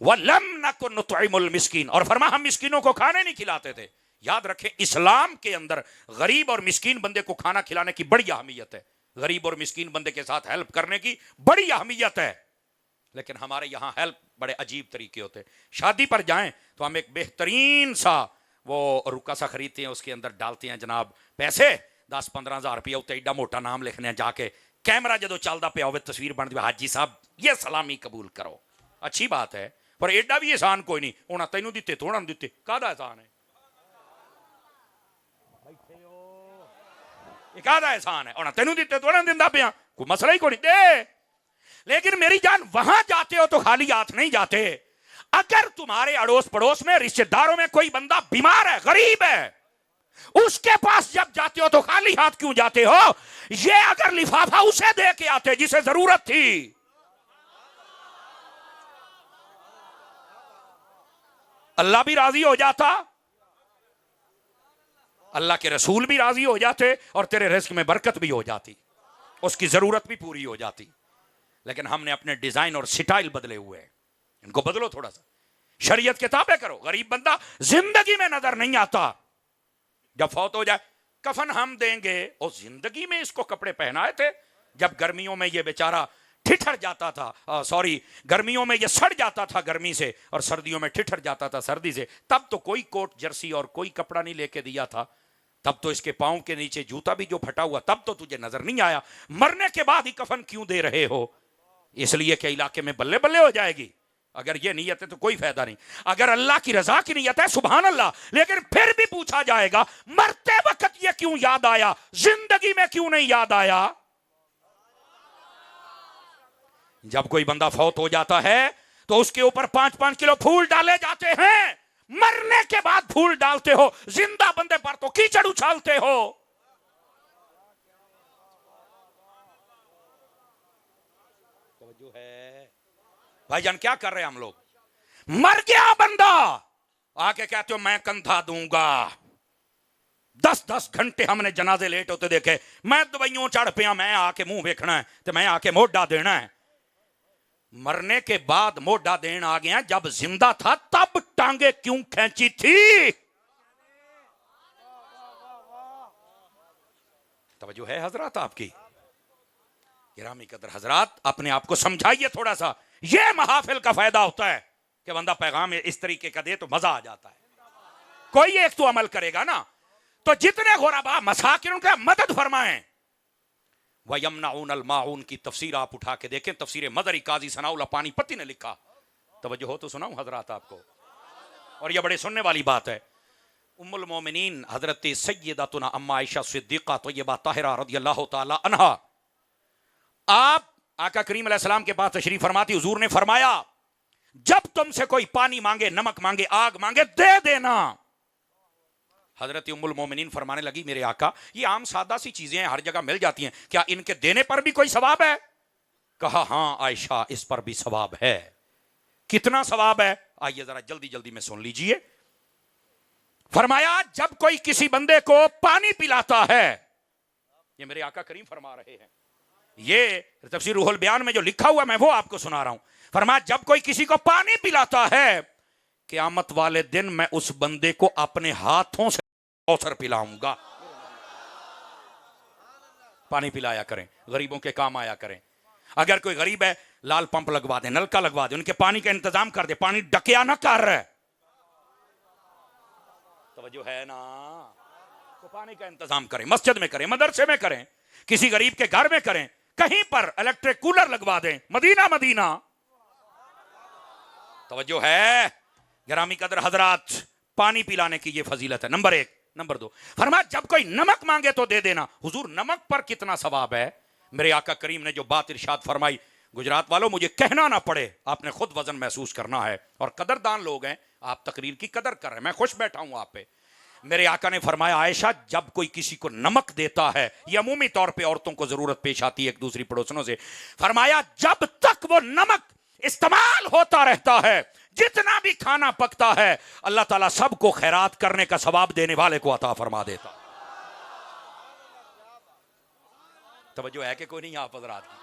वलम नकुन नुतइमुल मिस्कीन, और फरमा हम मिस्कीनों को खाने नहीं खिलाते थे। याद रखें, इस्लाम के अंदर गरीब और मिस्कीन बंदे को खाना खिलाने की बड़ी अहमियत है, गरीब और मिस्कीन बंदे के साथ हेल्प करने की बड़ी अहमियत है। लेकिन हमारे यहां हेल्प बड़े अजीब तरीके होते हैं। शादी पर जाएं तो हम एक बेहतरीन सा वो रुका सा खरीदते हैं, उसके अंदर डालते हैं जनाब पैसे 10-15 हज़ार रुपया, उत्ते एडा मोटा नाम लिखने जाके, कैमरा जो चलता पे होवे तस्वीर बन जाए, हाजी साहब ये सलामी कबूल करो। अच्छी बात है, पर एडा भी एहसान कोई नहीं होना, तेनों दिते थोड़ा दिते, काहदा एहसान है? काहदा एहसान है होना, तेनों दिते थोड़ा दिंदा पिया, कोई मसला ही कोई नहीं दे। लेकिन मेरी जान, वहां जाते हो तो खाली हाथ नहीं जाते। अगर तुम्हारे अड़ोस पड़ोस में रिश्तेदारों में कोई बंदा बीमार है, गरीब है, उसके पास जब जाते हो तो खाली हाथ क्यों जाते हो? ये अगर लिफाफा उसे दे के आते जिसे जरूरत थी, अल्लाह भी राजी हो जाता, अल्लाह के रसूल भी राजी हो जाते, और तेरे रिस्क में बरकत भी हो जाती, उसकी जरूरत भी पूरी हो जाती। लेकिन हमने अपने डिजाइन और स्टाइल बदले हुए हैं, इनको बदलो थोड़ा सा, शरीयत के ताबे करो। गरीब बंदा जिंदगी में नजर नहीं आता, जब फौत हो जाए कफन हम देंगे, और जिंदगी में इसको कपड़े पहनाए थे, जब गर्मियों में ये बेचारा ठिठर जाता था, सॉरी गर्मियों में ये सड़ जाता था गर्मी से, और सर्दियों में ठिठर जाता था सर्दी से, तब तो कोई कोट जर्सी और कोई कपड़ा नहीं लेके दिया था, तब तो इसके पांव के नीचे जूता भी जो फटा हुआ, तब तो तुझे नजर नहीं आया। मरने के बाद ही कफन क्यों दे रहे हो? इसलिए कि इलाके में बल्ले बल्ले हो जाएगी। अगर ये नीयत है तो कोई फायदा नहीं। अगर अल्लाह की रजा की नीयत है, सुभान अल्लाह, लेकिन फिर भी पूछा जाएगा मरते वक्त ये क्यों याद आया, जिंदगी में क्यों नहीं याद आया? जब कोई बंदा फौत हो जाता है तो उसके ऊपर 5-5 किलो फूल डाले जाते हैं। मरने के बाद फूल डालते हो, जिंदा बंदे पर तो कीचड़ उछालते हो। जो है भाईजान, क्या कर रहे हैं हम लोग? मर गया बंदा, आके कहते हो मैं कंधा दूंगा। 10-10 घंटे हमने जनाजे लेट होते देखे, मैं दवाइयों चढ़ पिया, मैं आके मुंह वेखना है, तो मैं आके मोढ़ा देना है। मरने के बाद मोढ़ा देन आ गया, जब जिंदा था तब टांगे क्यों खींची थी? तवज्जो है हजरत आपकी? गिरामी कदर हजरात, अपने आप को समझाइए थोड़ा सा। ये महाफिल का फायदा होता है कि बंदा पैगाम इस तरीके का दे तो मजा आ जाता है। कोई एक तो अमल करेगा ना, तो जितने गुरबा मसाकिन उनका मदद फरमाएं। वयमनाउनल माउन की तफसीर आप उठा के देखें, तफसीर मदरी काजी सनाउल्ला पानीपति ने लिखा। तवज्जो हो तो सुनाऊं हजरात आपको, और यह बड़े सुनने वाली बात है। उम्मुल मोमिनीन हजरत सय्यदतुना अम्मा आयशा सिद्दीक़ा तय्यबा ताहिरा रदियल्लाहु ताला अन्हा, आप आका करीम अलैहिस्सलाम के पास तशरीफ फरमाती, हुजूर ने फरमाया जब तुमसे कोई पानी मांगे, नमक मांगे, आग मांगे, दे देना। हजरत उम्मुल मोमिनीन फरमाने लगी, मेरे आका ये आम सादा सी चीजें हैं, हर जगह मिल जाती हैं, क्या इनके देने पर भी कोई सवाब है? कहा हां आयशा, इस पर भी सवाब है। कितना सवाब है? आइए जरा जल्दी जल्दी में सुन लीजिए। फरमाया जब कोई किसी बंदे को पानी पिलाता है, ये मेरे आका करीम फरमा रहे हैं, ये तफसीर रूहुल बयान में जो लिखा हुआ मैं वो आपको सुना रहा हूं। फरमाया जब कोई किसी को पानी पिलाता है, क़यामत वाले दिन मैं उस बंदे को अपने हाथों से कौसर पिलाऊंगा। पानी पिलाया करें, गरीबों के काम आया करें। अगर कोई गरीब है, लाल पंप लगवा दे, नलका लगवा दे, उनके पानी का इंतजाम कर दे, पानी डकिया ना कर। तवज्जो है ना? तो पानी का इंतजाम करें, मस्जिद में करें, मदरसे में करें, किसी गरीब के घर में करें, कहीं पर इलेक्ट्रिक कूलर लगवा दें। मदीना मदीना, तवज्जो है गिरामी कदर हजरात, पानी पिलाने की ये फजीलत है नंबर 1। नंबर 2, फरमाया जब कोई नमक मांगे तो दे देना। हुजूर नमक पर कितना सवाब है? मेरे आका करीम ने जो बात इरशाद फरमाई, गुजरात वालों मुझे कहना ना पड़े, आपने खुद वजन महसूस करना है, और कदरदान लोग हैं, आप तकरीर की कदर कर रहे हैं, मैं खुश बैठा हूं आप पे। मेरे आका ने फरमाया आयशा जब कोई किसी को नमक देता है, ये अमूमी तौर पे औरतों को जरूरत पेश आती है एक दूसरी पड़ोसनों से, फरमाया जब तक वो नमक इस्तेमाल होता रहता है, जितना भी खाना पकता है, अल्लाह ताला सबको खैरात करने का सवाब देने वाले को अता फरमा देता। तवज्जो है कि कोई नहीं आप हजरात की?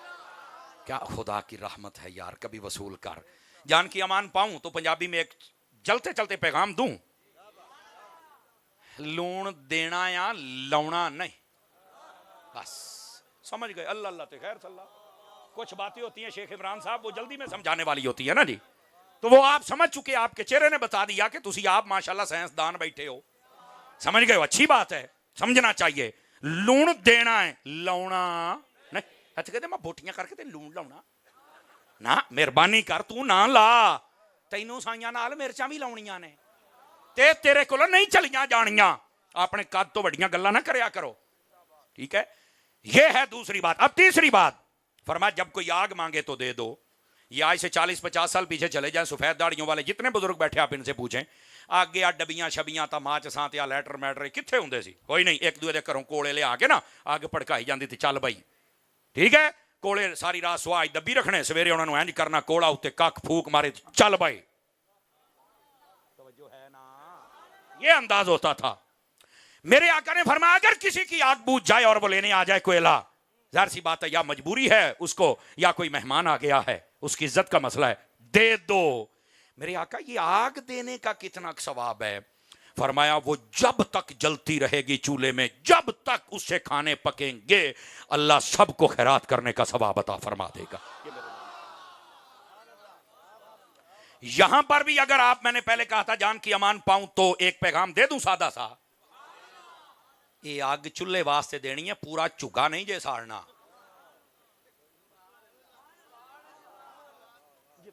क्या खुदा की रहमत है यार, कभी वसूल कर। जान की अमान पाऊं तो पंजाबी में एक चलते चलते पैगाम दूं, लूण देना या लाउना नहीं, बस समझ गए। अल्लाह अल्लाह ते खैर सल्ला। कुछ बातें होती हैं शेख इमरान साहब, वो जल्दी में समझाने वाली होती है ना जी, तो वो आप समझ चुके, आपके चेहरे ने बता दिया कि तुसी आप माशाल्लाह साइंसदान बैठे हो, समझ गए हो, अच्छी बात है, समझना चाहिए। लूण देना है, लाउना नहीं। अच्छा कहते मैं बोटियां करके ते लूण लाउना ना, मेहरबानी कर तू ना ला, तैनू साइयां नाल मिर्चां भी लाउणियां ने ते तेरे कोलों नहीं चलियां जानियां, अपने कद तो वड्डियां गल्लां ना करया करो, ठीक है। यह है दूसरी बात। अब तीसरी बात, फरमाया जब कोई आग मांगे तो दे दो। ये आज से 40-50 साल पीछे चले जाएं, सफेद दाढ़ियों वाले जितने बुजुर्ग बैठे आप इनसे पूछें, आगे आ डबियां छबियां ता माच सांत या लैटर मैटर कित्थे हुंदे सी? कोई नहीं, एक दूसरे दे घरों कोले ले आके ना आग भड़काई जाती थी, चल भाई ठीक है, कोले सारी रात सुहाज डब्बी रखने, सवेरे उन्होंने इंज करना, कोला उत्ते कख फूक मारे, चल भाई, तवज्जो है ना, ये अंदाज होता था। मेरे आका ने फरमाया अगर किसी की आग बूझ जाए और वो लेने आ जाए कोयला, जाहिर सी बात है या मजबूरी है उसको या कोई मेहमान आ गया है, उसकी इज्जत का मसला है, दे दो। मेरे आका ये आग देने का कितना सवाब है? फरमाया वो जब तक जलती रहेगी चूल्हे में, जब तक उससे खाने पकेंगे, अल्लाह सबको खैरात करने का सवाब अता फरमा देगा। यहां पर भी अगर आप, मैंने पहले कहा था जान की अमान पाऊं तो एक पैगाम दे दूं सादा सा, ये आग चूल्हे वास्ते देनी है, पूरा चुगा नहीं जे साड़ना।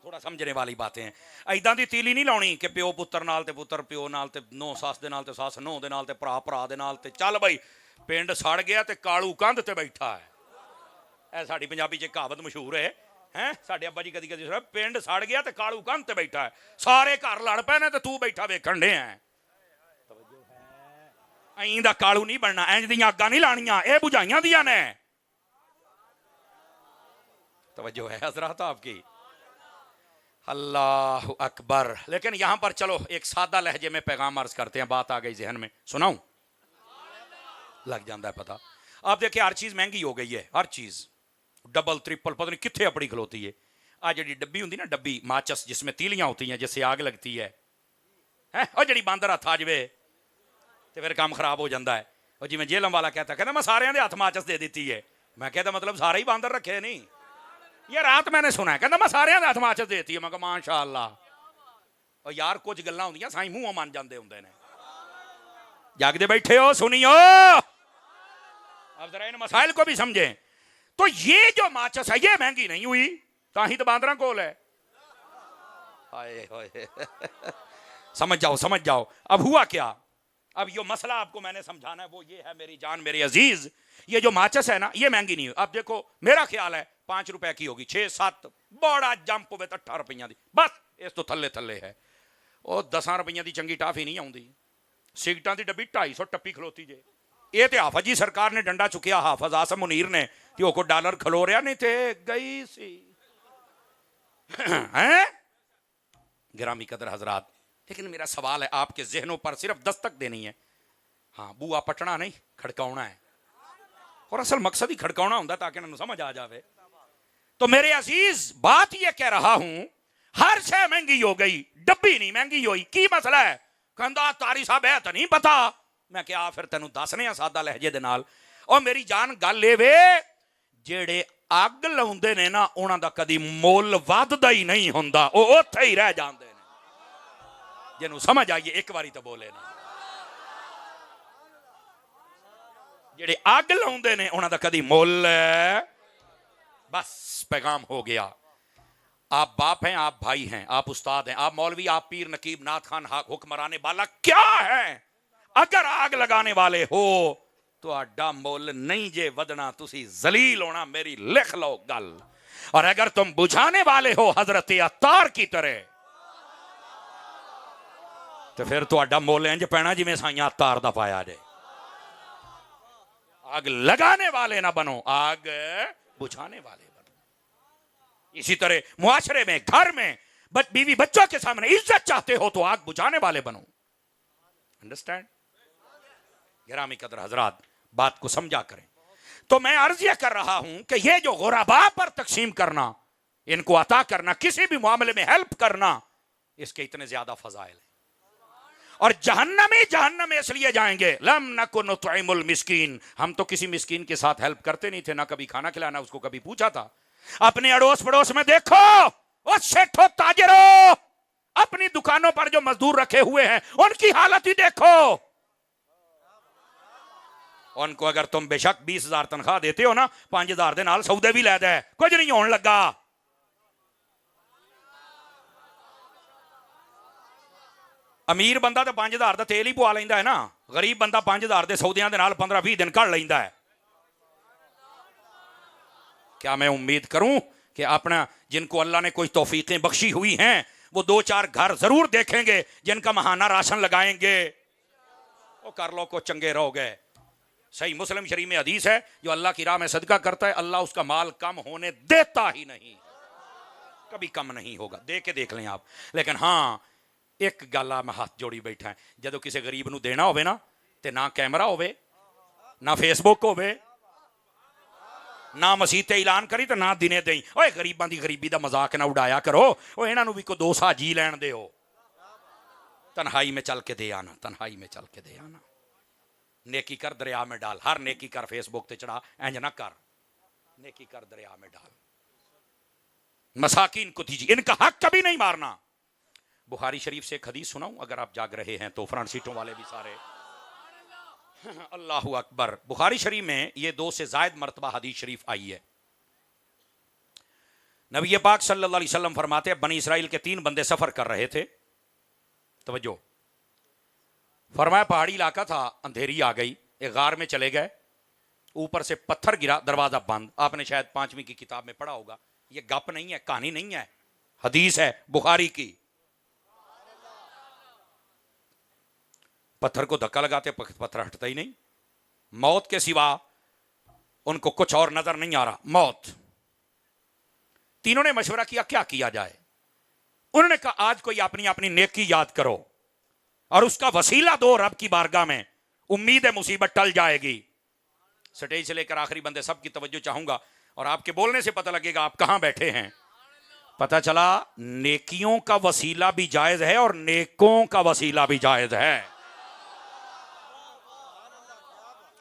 थोड़ा समझने वाली बातें हैं, ऐदां दी तीली नहीं लाउनी कि प्यो पुत्तर नाल ते पुत्तर प्यो नाल ते नौ सस दे नाल ते सस नौ दे नाल ते भरा भरा दे नाल ते चल भाई पिंड सड़ गया ते कालू कंध ते बैठा है। ऐ साडी पंजाबी च कहावत मशहूर है, हैं साडे अब्बा जी कदी कदी सुना, पिंड सड़ गया ते कालू कंध ते बैठा है, सारे घर लड़ पे ने ते तू बैठा वेखण दे है। ऐं दा कालू नहीं बनना, इंज दियां अग्गां नहीं लाणियां, ए बुझाइयां दियां ने। तवज्जो है हजरत आपकी, अल्लाह अकबर। लेकिन यहां पर चलो एक सादा लहजे में पैगाम अर्ज करते हैं, बात आ गई जहन में, सुनाऊं? लग जाता है पता। आप देखिए हर चीज महंगी हो गई है, हर चीज डबल ट्रिपल, पता नहीं कितने अपनी खलोती है। आज जी डब्बी होंगी ना, डब्बी माचस जिसमें तीलियां होती हैं जिससे आग लगती है, और जी बांदर हथ आ जाए तो फिर काम खराब हो जाता है। और जिवें जेलम वाला कहता मैं सारे दे हथ माचस दे दी है, मैं कहता मतलब सारे ही बांदर रखे नहीं। ये रात मैंने सुना है, कहता मैं सारे हथ माचस देती है, मैं कहा माशाअल्लाह। और यार कुछ गल्लां होंदियां साईं मूंहों मन जाते होंदे ने। जागदे बैठे हो सुनियो, अब जरा इन मसाइल को भी समझे। तो ये जो माचस है ये महंगी नहीं हुई, ताही तो बांदरा कोल है। हाय हाय समझ जाओ समझ जाओ। अब हुआ क्या, अब यो मसला आपको मैंने समझाना है, वो ये है मेरी जान मेरे अजीज, ये जो माचस है ना ये महंगी नहीं हुई। अब देखो मेरा ख्याल है 5 रुपए की होगी, 6-7 बड़ा जंप होवे तो 18 रुपया की, बस इस तो थले थले है। और 10 रुपया की चंगी टाफी नहीं आती। सिगटां की डब्बी 250 टप्पी खलोती जे। ये तो हाफज जी सरकार ने डंडा चुकिया, हाफज आसम मुनीर ने, तो को डॉलर खलो रहा नहीं थे गई सी हैं गिरामी कदर हजरात। लेकिन मेरा सवाल है आपके जहनों पर सिर्फ दस्तक देनी है, हाँ बुआ पटना नहीं खड़काउना है, और असल मकसद ही खड़काउना होता ताकि इन्हें समझ आ जाए। तो मेरे अजीज बात यह कह रहा हूं, हर शय महंगी हो गई, डब्बी नहीं महंगी हुई, की मसला है? कहंदा तारी साहब है तो नहीं पता। मैं क्या फिर तेन दसने आ सादा लहजे दे नाल। और मेरी जान गल ए वे, जेड़े अग लाउंदे ने ना उन्हां दा कदी मुल वधदा ही नहीं हुंदा, ओ उत्थे ही रह जांदे ने। जिन्हों समझ आइए एक बारी तो बोले ना, जेड़े अग लाउंदे ने उन्हां दा कदी मुल, बस पैगाम हो गया। आप बाप हैं, आप भाई हैं, आप उस्ताद हैं, आप मौलवी, आप पीर नकीब नाथ खान हुक्मराने वाला क्या है? अगर आग लगाने वाले हो तो आडा मुल नहीं जे वदना, तुसी जलील होना, मेरी लिख लो गल। और अगर तुम बुझाने वाले हो हजरत अत्तार की तरह, तो फिर तो आडा मुल इंज पैना जिवें साईं अत्तार दा पाया जाए। आग लगाने वाले ना बनो, आग बुझाने वाले बनो। इसी तरह मुआशरे में, घर में, बीवी बच्चों के सामने इज्जत चाहते हो तो आग बुझाने वाले बनो। अंडरस्टैंड? गिरामी कदर हजरात बात को समझा करें। तो मैं अर्ज यह कर रहा हूं कि यह जो गुराबा पर तकसीम करना, इनको अता करना, किसी भी मामले में हेल्प करना, इसके इतने ज्यादा फजाइल हैं। और जहन्नमी जहन्नम में इसलिए जाएंगे, लम नकुन नुतइमुल मिस्कीन, हम तो किसी मिस्कीन के साथ हेल्प करते नहीं थे, ना कभी खाना खिलाना उसको कभी पूछा था। अपने अड़ोस पड़ोस में देखो, वो सेठो ताजरो, अपनी दुकानों पर जो मजदूर रखे हुए हैं उनकी हालत ही देखो। उनको अगर तुम बेशक 20,000 तनख्वाह देते हो ना, 5,000 दे नाल सौदे भी लै दे, कुछ नहीं होने लगा। अमीर बंदा तो 5,000 का तेल ही पवा लेंदा है ना, गरीब बंदा 5,000 के सौदियां दे नाल 15-20 दिन कढ़ लेंदा है। क्या मैं उम्मीद करूं कि अपना जिनको अल्लाह ने कोई तौफीकें बख्शी हुई हैं वो 2-4 घर जरूर देखेंगे जिनका महाना राशन लगाएंगे। वो कर लो को चंगे रहोगे। सही मुस्लिम शरीफ में हदीस है, जो अल्लाह की राह में सदका करता है अल्लाह उसका माल कम होने देता ही नहीं, कभी कम नहीं होगा। दे के देख लें आप। लेकिन हाँ एक गल मैं हाथ जोड़ी बैठा है, जो किसी गरीब नूं देना होवे ना, ते ना कैमरा होवे, ना फेसबुक होवे, ना मसीह ते ऐलान करी, तो ना दिने दई। ओए गरीबां दी गरीबी दा मजाक ना उड़ाया करो, ओ इन्हां नूं भी को 2 सा जी लैण दिओ। तन्हाई में चल के दे आना, तन्हाई में चल के दे आना। नेकी कर दरिया में डाल, हर नेकी कर फेसबुक ते चढ़ा, इंज ना कर, नेकी कर दरिया में डाल। मसाकीन को दीजिए, इनका हक कभी नहीं मारना। बुखारी शरीफ से एक हदीस सुनाऊं अगर आप जाग रहे हैं तो, फ्रंट सीटों वाले भी सारे। अल्लाहु अकबर। बुखारी शरीफ में ये 2 से ज्यादा मरतबा हदीस शरीफ आई है। नबी पाक सल्लल्लाहु अलैहि वसल्लम फरमाते हैं, बनी इसराइल के 3 बंदे सफर कर रहे थे, तवज्जो, फरमाया पहाड़ी इलाका था, अंधेरी आ गई, एक गार में चले गए, ऊपर से पत्थर गिरा, दरवाजा बंद। आपने शायद 5वीं की किताब में पढ़ा होगा, ये गप नहीं है, कहानी नहीं है, हदीस है बुखारी की। पत्थर को धक्का लगाते पत्थर हटता ही नहीं, मौत के सिवा उनको कुछ और नजर नहीं आ रहा, मौत। तीनों ने मशवरा किया क्या किया जाए। उन्होंने कहा आज कोई अपनी अपनी नेकी याद करो और उसका वसीला दो रब की बारगाह में, उम्मीद है मुसीबत टल जाएगी। स्टेज से लेकर आखिरी बंदे सबकी तवज्जो चाहूंगा और आपके बोलने से पता लगेगा आप कहां बैठे हैं। पता चला नेकियों का वसीला भी जायज है और नेकों का वसीला भी जायज है।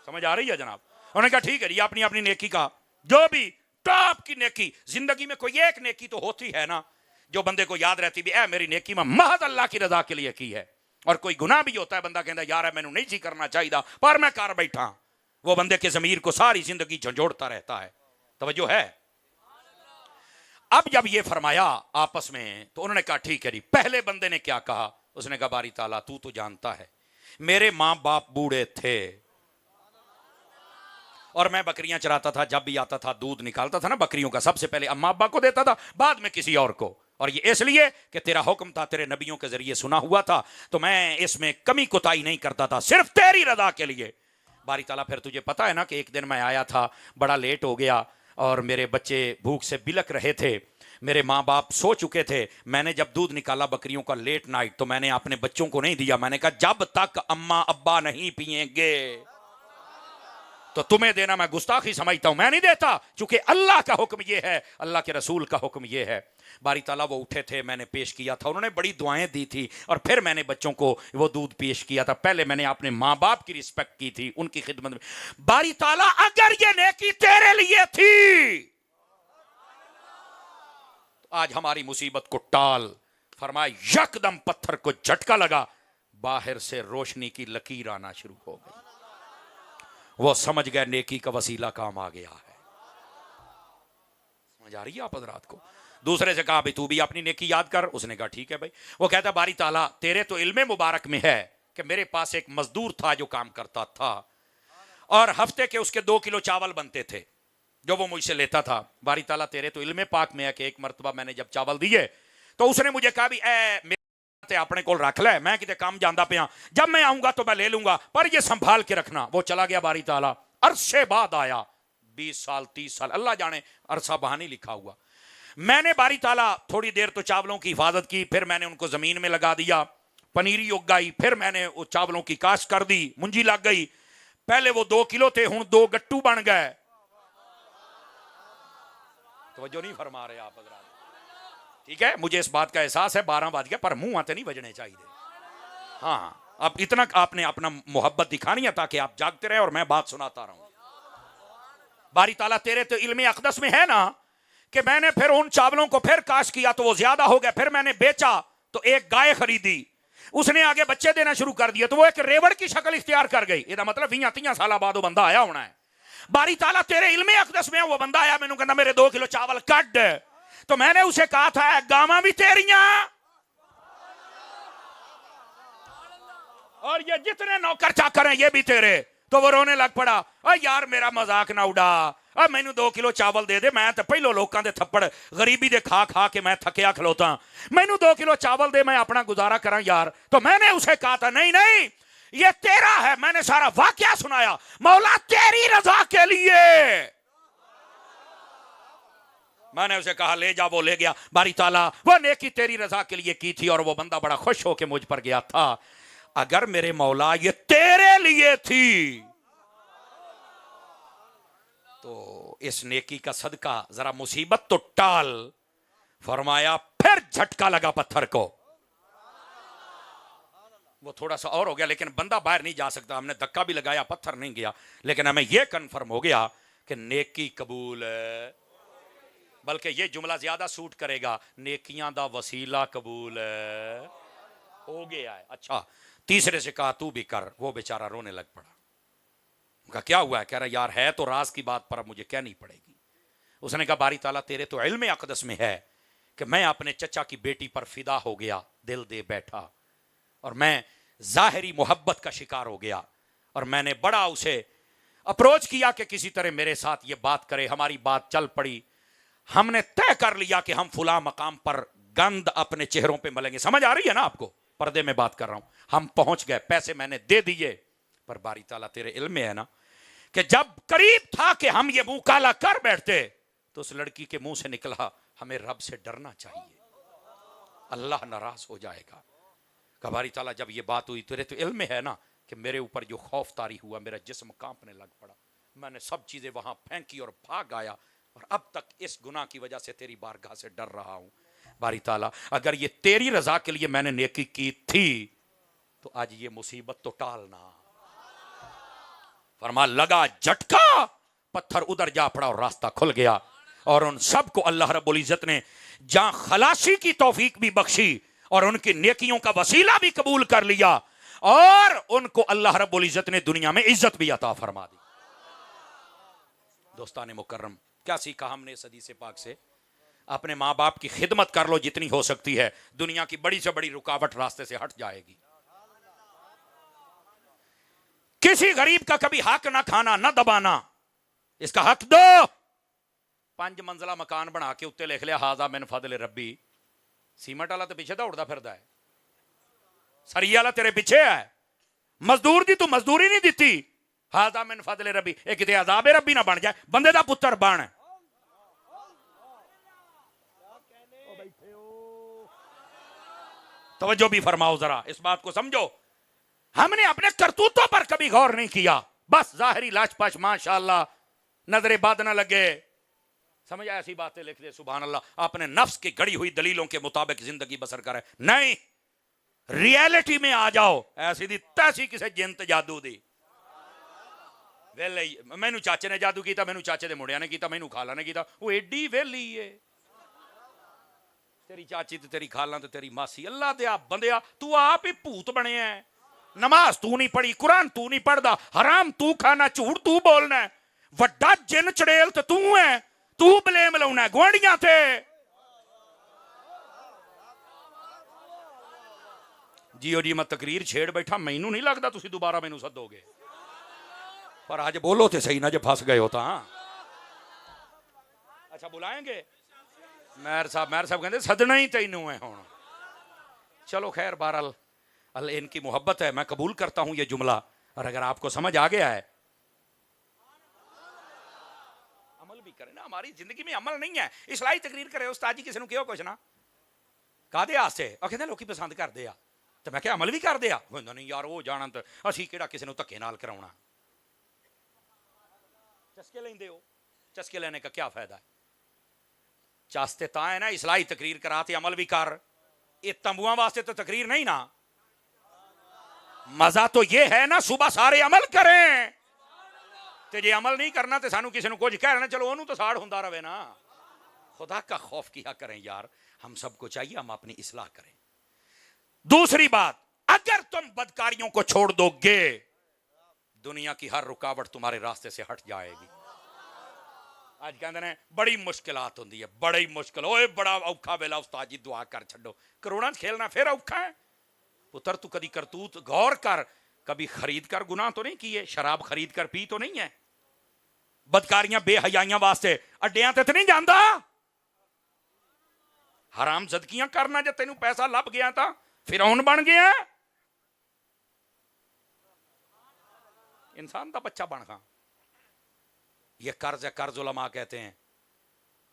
समझ आ रही है जनाब। उन्होंने कहा ठीक है ये अपनी अपनी नेकी का, जो भी टॉप की नेकी, जिंदगी में कोई एक नेकी तो होती है ना जो बंदे को याद रहती भी, मेरी नेकी में महज अल्लाह की रजा के लिए की है। और कोई गुनाह भी होता है, बंदा कहता यार मैंने नहीं जी करना चाहिए पर मैं कर बैठा, वो बंदे के जमीर को सारी जिंदगी झंझोड़ता रहता है। तवज्जो है। अब जब ये फरमाया आपस में तो उन्होंने कहा ठीक है जी। पहले बंदे ने क्या कहा, उसने कहा बारी ताला तू तो जानता है मेरे मां बाप बूढ़े थे और मैं बकरियां चराता था, जब भी आता था दूध निकालता था ना बकरियों का, सबसे पहले अम्मा अब्बा को देता था, बाद में किसी और को। और ये इसलिए कि तेरा हुक्म था, तेरे नबियों के जरिए सुना हुआ था, तो मैं इसमें कमी कोताही नहीं करता था, सिर्फ तेरी रजा के लिए। बारी ताला फिर तुझे पता है ना कि एक दिन मैं आया था, बड़ा लेट हो गया और मेरे बच्चे भूख से बिलक रहे थे, मेरे माँ बाप सो चुके थे। मैंने जब दूध निकाला बकरियों का लेट नाइट, तो मैंने अपने बच्चों को नहीं दिया। मैंने कहा जब तक अम्मा अब्बा नहीं पिएंगे तो तुम्हें देना मैं गुस्ताखी समझता हूं, मैं नहीं देता, क्योंकि अल्लाह का हुक्म यह है, अल्लाह के रसूल का हुक्म यह है। बारी ताला वो उठे थे, मैंने पेश किया था, उन्होंने बड़ी दुआएं दी थी और फिर मैंने बच्चों को वो दूध पेश किया था। पहले मैंने अपने माँ बाप की रिस्पेक्ट की थी, उनकी खिदमत में। बारी ताला अगर ये नेकी तेरे लिए थी तो आज हमारी मुसीबत को टाल। फरमाया यकदम पत्थर को झटका लगा, बाहर से रोशनी की लकीर आना शुरू हो गई। वो समझ गए नेकी का वसीला काम आ गया है। समझ आ रही है आप हज़रात को। दूसरे से कहा भाई तू भी अपनी नेकी याद कर, उसने कहा ठीक है भाई। वो कहता बारी ताला तेरे तो इल्मे मुबारक में है कि मेरे पास एक मजदूर था जो काम करता था और हफ्ते के उसके 2 किलो चावल बनते थे जो वो मुझसे लेता था। बारी ताला तेरे तो इल्मे पाक में है कि एक मरतबा मैंने जब चावल दिए तो उसने मुझे कहा भी अपने को रख ले, मैं किते काम जांदा पिया, जब मैं आऊंगा तो मैं ले लूंगा, पर ये संभाल के रखना। वो चला गया बारी ताला, अरसे बाद आया, 20 साल 30 साल अल्लाह जाने अरसा बहानी लिखा हुआ। मैंने बारी ताला थोड़ी देर तो चावलों की हिफाजत की, फिर मैंने उनको जमीन में लगा दिया, पनीरी उग गई, फिर मैंने वो चावलों की काश्त कर दी, मुंजी लग गई। पहले वो 2 किलो थे, हुण 2 गट्टू बन गए। तवज्जो नहीं फरमा रहे आप हज़रात। ठीक है, मुझे इस बात का एहसास है 12 बज गया, पर मुंह आते नहीं बजने चाहिए। हाँ, अब इतना आपने अपना मोहब्बत दिखानी है ताकि आप जागते रहे और मैं बात सुनाता रहूं। बारी ताला तेरे तो इल्म अक़दस में है ना कि मैंने फिर उन चावलों को फिर काश किया तो वो ज्यादा हो गया, फिर मैंने बेचा तो एक गाय खरीदी, उसने आगे बच्चे देना शुरू कर दिया तो वो एक रेवड़ की शक्ल इख्तियार कर गई। इसका मतलब 20-30 साल बाद वो बंदा आया होना है। बारी ताला तेरे इल्म अक़दस में वो बंदा आया, मैंने कहना मेरे 2 किलो चावल कट, तो मैंने उसे कहा था गावां भी तेरियां और ये जितने नौकर चाकर हैं ये भी तेरे। तो वो रोने लग पड़ा, यार मेरा मजाक ना उड़ा, अब मैनू 2 किलो चावल दे दे, मैं तो पहलो लोगों के थप्पड़ गरीबी दे खा खा के मैं थकिया खलोता, मैनू 2 किलो चावल दे, मैं अपना गुजारा करा यार। तो मैंने उसे कहा था नहीं नहीं ये तेरा है, मैंने सारा वाकया सुनाया, मौला तेरी रजा के लिए। मैंने उसे कहा ले जा, वो ले गया। बारी ताला वो नेकी तेरी रजा के लिए की थी और वो बंदा बड़ा खुश होके मुझ पर गया था। अगर मेरे मौला ये तेरे लिए थी तो इस नेकी का सदका जरा मुसीबत तो टाल। फरमाया फिर झटका लगा पत्थर को, वो थोड़ा सा और हो गया लेकिन बंदा बाहर नहीं जा सकता। हमने धक्का भी लगाया, पत्थर नहीं गया, लेकिन हमें यह कन्फर्म हो गया कि नेकी कबूल है। बल्कि यह जुमला ज्यादा सूट करेगा, नेकियां दा वसीला कबूल है, हो गया है। अच्छा, तीसरे से कहा तू भी कर, वो बेचारा रोने लग पड़ा। उनका क्या हुआ है? कह रहा यार है तो राज की बात पर अब मुझे कहनी पड़ेगी। उसने कहा बारी ताला तेरे तो इल्म अक़दस में है कि मैं अपने चचा की बेटी पर फिदा हो गया, दिल दे बैठा, और मैं जाहिरी मोहब्बत का शिकार हो गया और मैंने बड़ा उसे अप्रोच किया कि किसी तरह मेरे साथ ये बात करे। हमारी बात चल पड़ी, हमने तय कर लिया कि हम फुला मकाम पर गंद अपने चेहरों पे मलेंगे। समझ आ रही है ना आपको? पर्दे में बात कर रहा हूं। हम पहुंच गए, पैसे मैंने दे दिए, पर बारी ताला तेरे इल्म में है ना कि जब करीब था कि हम ये मुंह काला कर बैठते तो उस लड़की के मुंह से निकला हमें रब से डरना चाहिए, अल्लाह नाराज हो जाएगा। कबारी ताला जब ये बात हुई तेरे तो इल्म में है ना कि मेरे ऊपर जो खौफ तारी हुआ, मेरा जिस्म कांपने लग पड़ा, मैंने सब चीजें वहां फेंकी और भाग आया और अब तक इस गुनाह की वजह से तेरी बारगाह से डर रहा हूं। बारी ताला अगर ये तेरी रजा के लिए मैंने नेकी की थी तो आज ये मुसीबत तो टालना। फरमा लगा झटका, पत्थर उधर जा पड़ा और रास्ता खुल गया और उन सबको अल्लाह रब्बुल इज्जत ने जहां खलासी की तौफीक भी बख्शी और उनकी नेकियों का वसीला भी कबूल कर लिया और उनको अल्लाह रब्बुल इज्जत ने दुनिया में इज्जत भी अता फरमा दी। दोस्ताने मुकर्रम, क्या सीखा हमने इस हदीस पाक से? अपने माँ बाप की खिदमत कर लो जितनी हो सकती है, दुनिया की बड़ी से बड़ी रुकावट रास्ते से हट जाएगी। किसी गरीब का कभी हक ना खाना ना दबाना, इसका हक दो। 5 मंजिला मकान बना के उत्ते लिख लिया हाजा मिन फदल रब्बी, सीमेंट वाला तो पीछे दौड़दा फिरदा है, सरिया वाला तेरे पीछे है, मजदूर दी तू मजदूरी नहीं दिती, हाजा मिन फदल रब्बी, ये किते अजाबे रब्बी ना बन जाए, बंदे दा पुत्र बन। तवज्जो भी फरमाओ, जरा इस बात को समझो। हमने अपने करतूतों पर कभी गौर नहीं किया, बस जाहिरी लाशपाश माशाअल्लाह, नजरे बाद ना लगे, समझ आया? ऐसी बातें लिख दे सुभान अल्लाह, अपने नफ्स की गड़ी हुई दलीलों के मुताबिक जिंदगी बसर करे। नहीं, रियलिटी में आ जाओ। ऐसी दी तैसी किसे जिंत जादू दी वेले, मैनू चाचे ने जादू किया, मैनू चाचे दे मुंडिया ने किया, मैनू खाला ने किया, वो एडी वेली है। तेरी चाची तो तेरी खाला तो तेरी मासी, अल्लाह दे आप बंदिया तू आप ही भूत बने है। नमाज तू नहीं पढ़ी, कुरान तू नहीं पढ़दा, हराम तू खाना, झूठ तू बोलना, वड्डा जिन चड़ेल तो तू है, तू ब्लेम लाउना गुआढ़ियां ते। जियो जी मैं तकरीर छेड़ बैठा, मैनू नहीं लगता तुसी दोबारा मैनू सदोगे, पर आज बोलो तो सही ना, जो फस गए हो तो। अच्छा बुलाएंगे मेहर साहब कहते सदना ही तैनू है हुण। चलो खैर, बहरहाल अल्लाह इनकी मोहब्बत है, मैं कबूल करता हूं ये जुमला, और अगर आपको समझ आ गया है अमल भी करें ना। हमारी जिंदगी में अमल नहीं है, इस्लाही तकरीर करे उस्ताद जी किसी को कुछ ना कादे आस्ते, कहते लोग पसंद करते आ, तो मैं क्या अमल भी कर दिया? नहीं यार वो जाना तो असी किहड़ा किसी को धक्के नाल कराउणा। चस्के लेंदे हो, चस्के लेने का क्या फायदा है? चास्ते ता है ना इसलाही तकरीर कराते अमल भी कर, ये तंबुआ वास्ते तो तकरीर नहीं ना। मजा तो ये है ना सुबह सारे अमल करें, ते जे अमल नहीं करना तो सानू किसी कुछ कह रहे चलो ओनू तो साड़ होंदा रहे ना। खुदा का खौफ किया करें यार, हम सबको चाहिए हम अपनी इस्लाह करें। दूसरी बात, अगर तुम बदकारियों को छोड़ दोगे दुनिया की हर रुकावट तुम्हारे रास्ते से हट जाएगी। आज कहते हैं बड़ी मुश्किलात होंदी है, बड़ी मुश्किल, ओए बड़ा औखा वेला उस्ताद जी दुआ कर छो, करोड़ां खेलना फिर औखा है। पुत्र तू कभी करतूत गौर कर, कभी खरीद कर गुनाह तो नहीं किए, शराब खरीद कर पी तो नहीं है, बदकारियां बेहयाइयां वास्ते अड्डियां ते नहीं जाता, हराम जदगियां करना जब तेन पैसा लभ गया था फिरौन बन गया, इंसान का बच्चा बन गया। ये कर्ज है, कर्ज उलमा कहते हैं।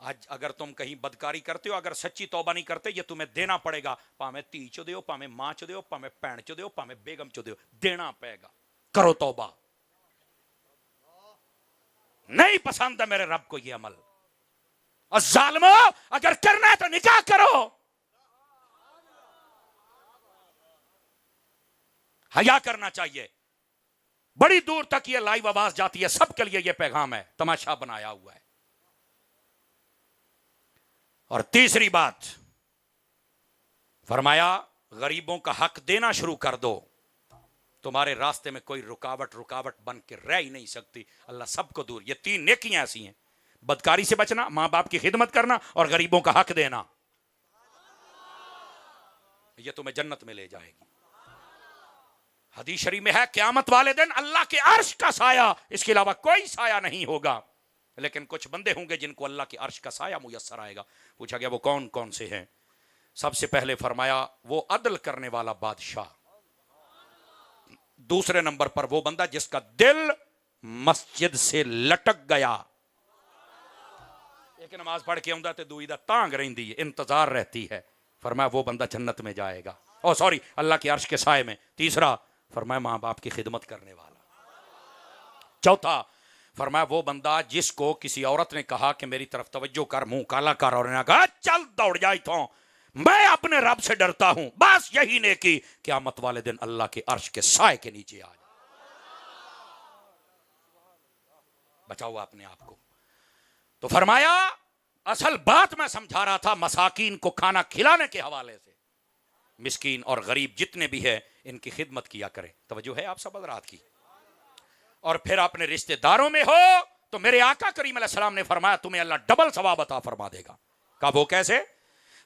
आज अगर तुम कहीं बदकारी करते हो, अगर सच्ची तौबा नहीं करते, ये तुम्हें देना पड़ेगा, भावे धी चो दो, भावे मां चो दो, भावे भैन चो दो, भावे बेगम चो दो, देना पड़ेगा। करो तौबा। नहीं पसंद है मेरे रब को ये अमल। और जालिमो अगर करना है तो निकाह करो, हया करना चाहिए। बड़ी दूर तक ये लाइव आवाज जाती है, सबके लिए ये पैगाम है, तमाशा बनाया हुआ है। और तीसरी बात फरमाया, गरीबों का हक देना शुरू कर दो, तुम्हारे रास्ते में कोई रुकावट बन के रह ही नहीं सकती। अल्लाह सबको दूर, ये तीन नेकियां ऐसी हैं, बदकारी से बचना, मां बाप की खिदमत करना और गरीबों का हक देना, ये तुम्हें जन्नत में ले जाएगी। हदीस शरीफ में है, क़यामत वाले दिन अल्लाह के अर्श का साया, इसके अलावा कोई साया नहीं होगा। लेकिन कुछ बंदे होंगे जिनको अल्लाह के अर्श का साया मुयस्सर आएगा। पूछा गया वो कौन कौन से हैं? सबसे पहले फरमाया वो अदल करने वाला बादशाह, दूसरे नंबर पर वो बंदा जिसका दिल मस्जिद से लटक गया, एक नमाज पढ़ के आंदा ते दूई दा तांग रहिंदी है, इंतजार रहती है, फरमाया वो बंदा जन्नत में जाएगा, ओ सॉरी अल्लाह के अर्श के साए में। तीसरा फरमाया मां बाप की खिदमत करने वाला। चौथा फरमाया वो बंदा जिसको किसी औरत ने कहा कि मेरी तरफ तवज्जो कर, मुंह काला कर, और ने कहा चल दौड़ जा इथों, मैं अपने रब से डरता हूं, बस यही नेकी क़यामत वाले दिन अल्लाह के अर्श के साए के नीचे आ जाए। बचाओ अपने आप को। तो फरमाया असल बात मैं समझा रहा था मसाकीन को खाना खिलाने के हवाले से, मिस्कीन और गरीब जितने भी है इनकी खिदमत किया करें। तवज्जो है आप सब हज़रात की। और फिर अपने रिश्तेदारों में हो तो मेरे आका करीम अलैहिस्सलाम ने फरमाया तुम्हें अल्लाह डबल सवाब अता फरमा देगा। कहा वो कैसे?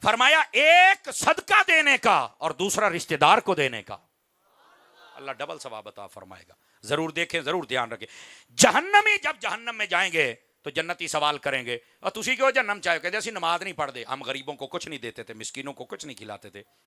फरमाया एक सदका देने का और दूसरा रिश्तेदार को देने का, अल्लाह डबल सवाब अता फरमाएगा। जरूर देखें, जरूर ध्यान रखें। जहन्नमी जब जहन्नम में जाएंगे तो जन्नती सवाल करेंगे और तुसी क्यों जन्नम चाहे? कहते असि नमाज नहीं पढ़ते, हम गरीबों को कुछ नहीं देते थे, मिस्कीनों को कुछ नहीं खिलाते थे,